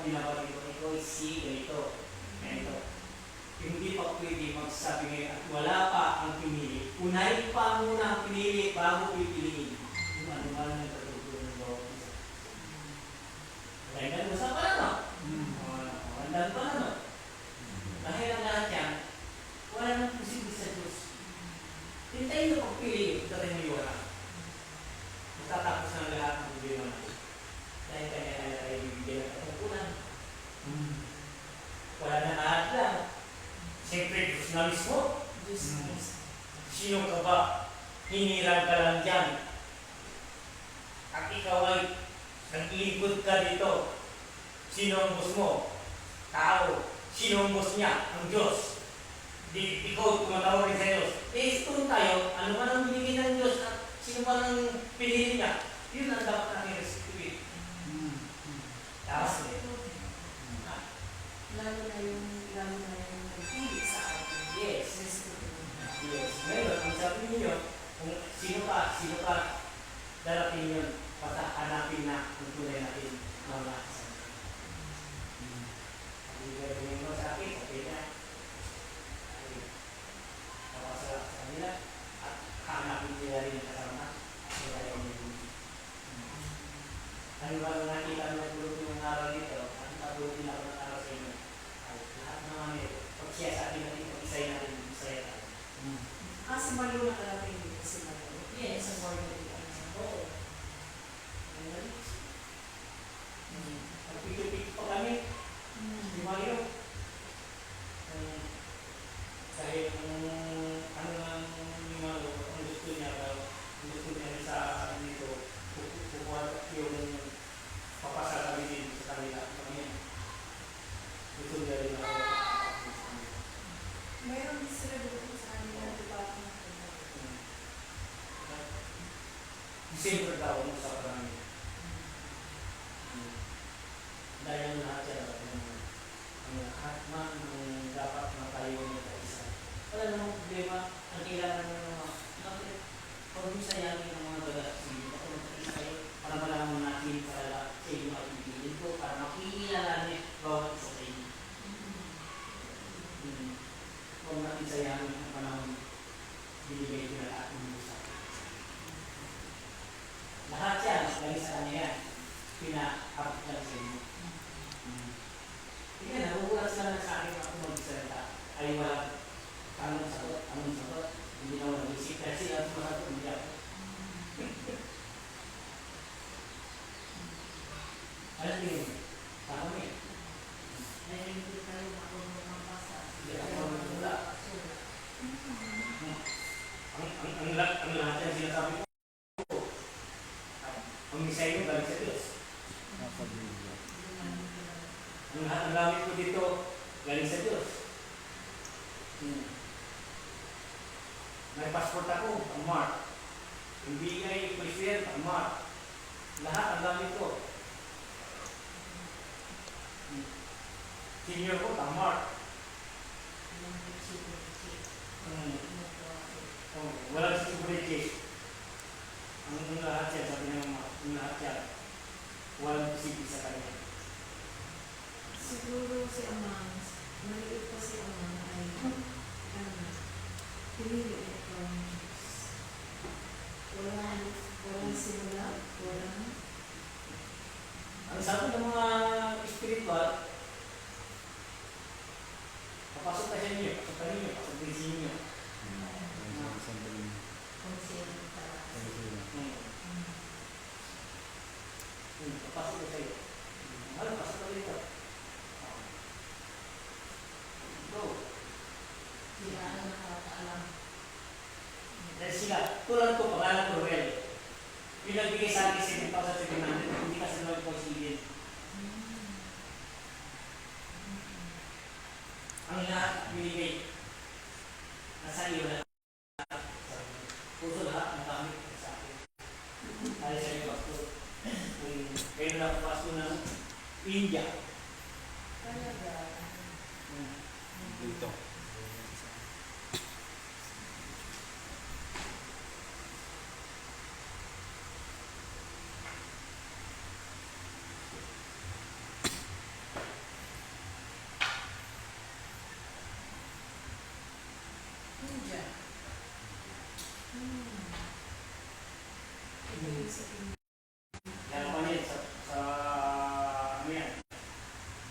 mo binabalik ko, ikaw si ganito, ganito. Hindi pa pwede magsabi ngayon at wala pa ang pinili. Unahin pa muna ang pinili bago pipiliin. Yung ano-ano nagkatutunan ng bawat isa. Kaya ganun, saan pa na no? Mandan pa na no? Dahil ang lahat yan, wala nang posible sa Diyos. Hintayin mo pagpili, dahil mo iwala. Matatapos ng lahat ng problema natin. Dahil kanya ay bibigyan ng katungkulan. Wala na lahat lang. Siyempre, Diyos na mismo. Sino ka ba? Hinirang ka lang dyan. At ikaw ay naglingkod ka dito. Sino ang boss mo? Tao. Sino ang boss niya? Ang Diyos. Ikaw tumatawag rin sa Diyos. Kung tayo, ano man ang binigay ng Diyos at sino man ang pinili niya, yun ang dapat natin respektuhin. Tapos lalo na yung nagpili sa atin. yes. Ngayon, ang sabi niyo, kung sino ka, darating yun, hanapin na kung tunay natin mga kasama. Hindi ka rin mo sa akin, okay na. Napasarap sa kanila, at hanapin nila rin ang kasama. Ano ba ang nakita ng grupo ng aral dito? Ang tabutin ako ng aral sa inyo. Lahat naman ito. Pag siya sa atin natin, pag-isay natin, isaya tayo. Sa Malo na karating dito si Malo. Yes. Sa board na dito. Oo. Pagpito-pito pa kami. Di Mario. Kahit ano lang yung Malo, ang gusto niya sa dito, kukuha yung papasalamin din sa kanila. Gusto niya rin ako. Mayroon din sila doon sa kanila, di ba? Siyempre daw mo sa parang dahil lahat yan ang lahat man ang dapat matayo niya sa isa. Wala namang problema. Ang kailangan ng mga pag sayangin ng mga taga-sige ako mag-isay para malaman natin para sa inyo at ibigin ko para makikilala niya bawat isa sa inyo. Huwag natin sayangin ang panahon binigay ko na lahat ng busa. Lahat yan, dahil sa kanya yan, pina-up lang sa inyo. Hindi, nagugulat sila na sa akin ako mag-salita. Ay walang anong sagot, hindi na walang isip. Kasi ang sumasagot, hindi ako. Alam niyo yun? Tama mo yun? Dahil hindi tayo makulong ng basa. Hindi ako wala. Ang lahat yan sinasabi ko. Ang misay mo galing sa Diyos. Ang gamit ko dito galing sa Diyos. May passport ako, ang mark. Yung bigay president, ang mark. Lahat ang gamit ko. Senior ko, ang mark. Walang security. Ang lahat yan, sabi ng ang lahat yan, walang posible sa kanya. Siguro si Amang, maliit pa si Amang ay pinili ito ang Diyos. Walang simula, walang Ang sabi ng mga spiritual, papasok ka sa inyo, pasok ka ninyo, pasok din sa inyo. Papasok ka sa iyo. Ano, pasok ka dito. Go. sila ang nakakaalam. Dahil sila, tulad ko, pangalan ko, Ruel. Pinagbigay sa akin 7,700, hindi kasi naman po silin. Ang lahat binigay nasa iyo na puso lahat ng gamit sa akin. Dahil sa iyo, Pastor. Kayo na Pastor ng India. Talaga. Dito.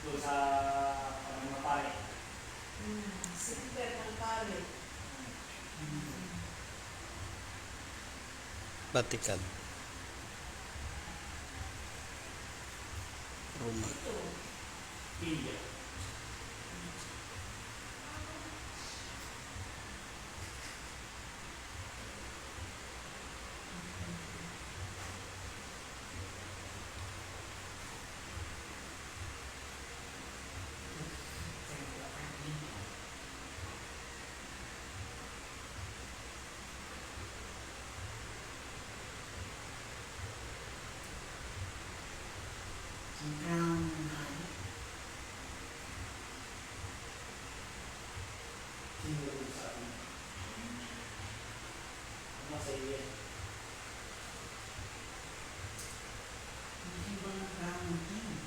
doon sa mga pare. Simple ng pare. Vatican. Roma. Ito. India. Sinuro sa akin. Nasa iyo. Hindi ba ng crown king?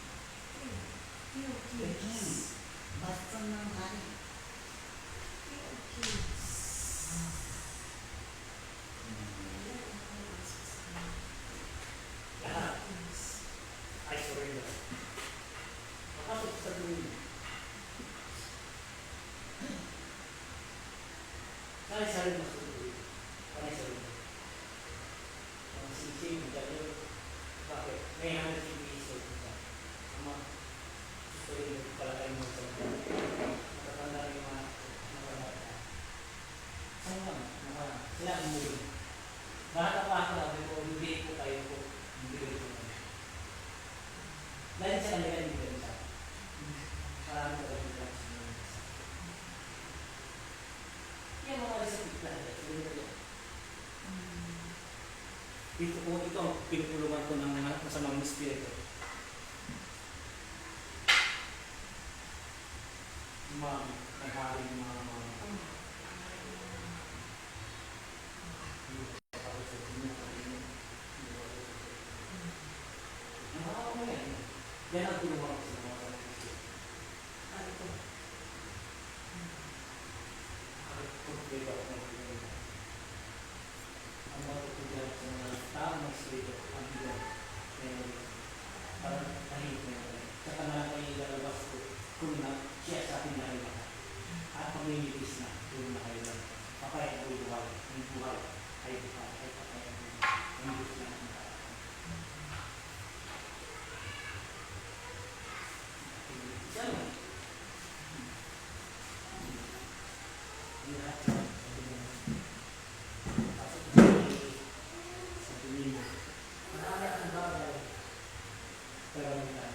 Few The king. kids. Baston ng hari. Few kids. Lahat ay surrender. Makasok sa dulo. Sari-sari masuk ke dulo. Sari-sari. Ang sisi, menjadi pakai. May hanggang sisi iso kita. Sama surrender pala kayo mo sa mga. Matatanda rin yung mga bata. Sama, sila ang muli. Bata pa ako sabi ko, hindi po kayo po. Hindi ko po. Dahil sa kanila hindi ko sa. Parang ko rin lang sa mga. Yan mga resapit na rin. Dito po, ito ang pinupulungan ko ng mga masamang espiritu. Mga nagharing mga yan ang tulungan ko sa mga kapatid. Ano ito? Pagkakita ko ng tulungan. Ang mga tutulungan sa mga taong espiritu, ang bilang meron. Parang tahimik na yun. Sa kanila kayo ilalabas ko kung na siya sa akin na rin. At pag-iilis na, doon na kayo lang. Papaya ang buhay. Ang buhay ay buhay. Ay papaya ang buhay. Ang gusto na ang buhay. Siya mo. Ang lahat sa tingin mo. Marami ang bagay. Karamihan.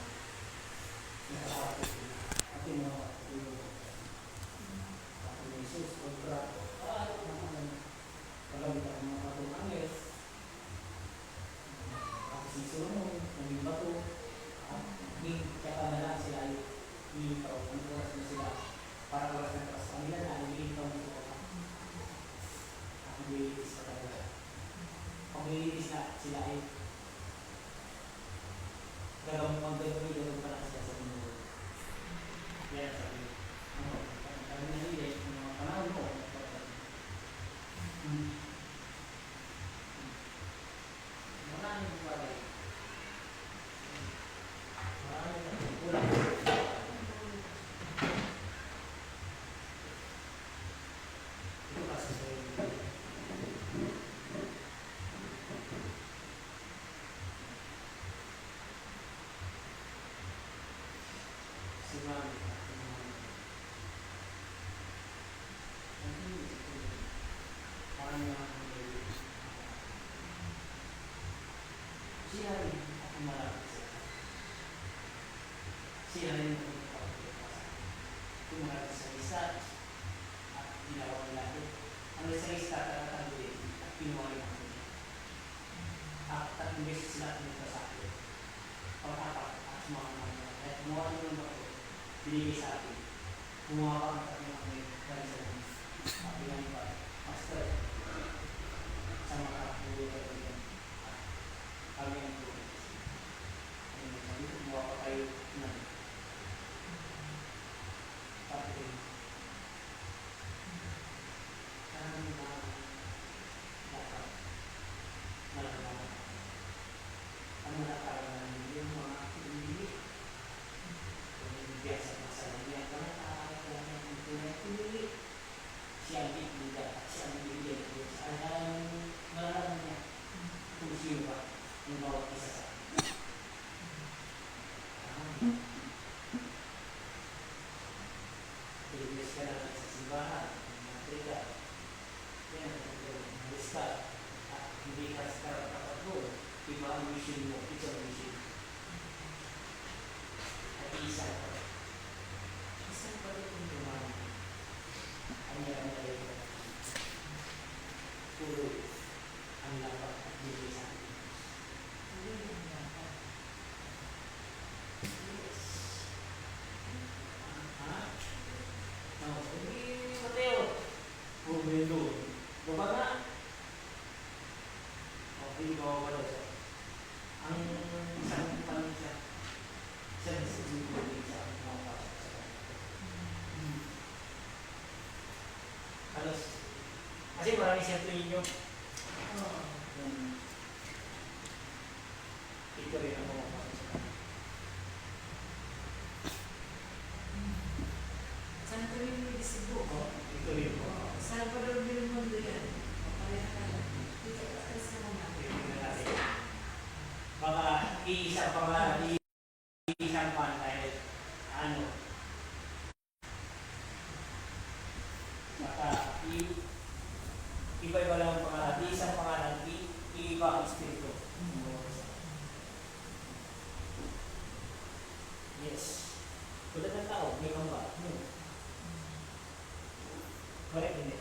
Nakakapit ko. At yung mga katulog. Ako ni Jesus, kontrato. Karamihan ang mga katulog angles. Ako si Solomon, naging bato. Kaya na lang sila ay iitaw. Ang oras na sila. Para oras na oras. Kanila na ay iitaw na ito. Ako nililis pa talaga. Pag nililis na sila ay gagawin pa lang sila sa mundo. Yan sa akin. Kami nalilis ng mga panahon ko. Maraming bagay. Siya rin ako malapit sa siya rin ako tumarap sa isa at ginawa nila ito. Ang isa tatataluin at pinuha rin ako niya. At tatlong beses sila pumunta sa akin. Pag-apak at sumakang at kumuha nyo ng bato, binigay sa akin. Kumuha ka ang tatlong ako ngayon dahil sa akin. Sabi nga ba, Master, sa mga kapulo ka rin. Kami ang tuloy. Sabi ko, kumuha ka kayo na. Sabi ko, kami na dapat nalalaman. Ang nakakaroon yung mga hindi Kasi maraming siyempre inyo. Oo. Ito rin ang pumapasok sa kanya. Santo Domingo de Cebu. Ito rin po. Salvador del Mundo yan. Pareha ka lang. Dito ka sa mga. Tingnan natin. Baka iisang iisang pan dahil ano. Baka iba-iba lang ang pangalan. Iisang pangalan, iiba ang espiritu. Yes. Tulad ng tao, may kamba. Correct, hindi?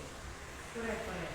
Correct, correct.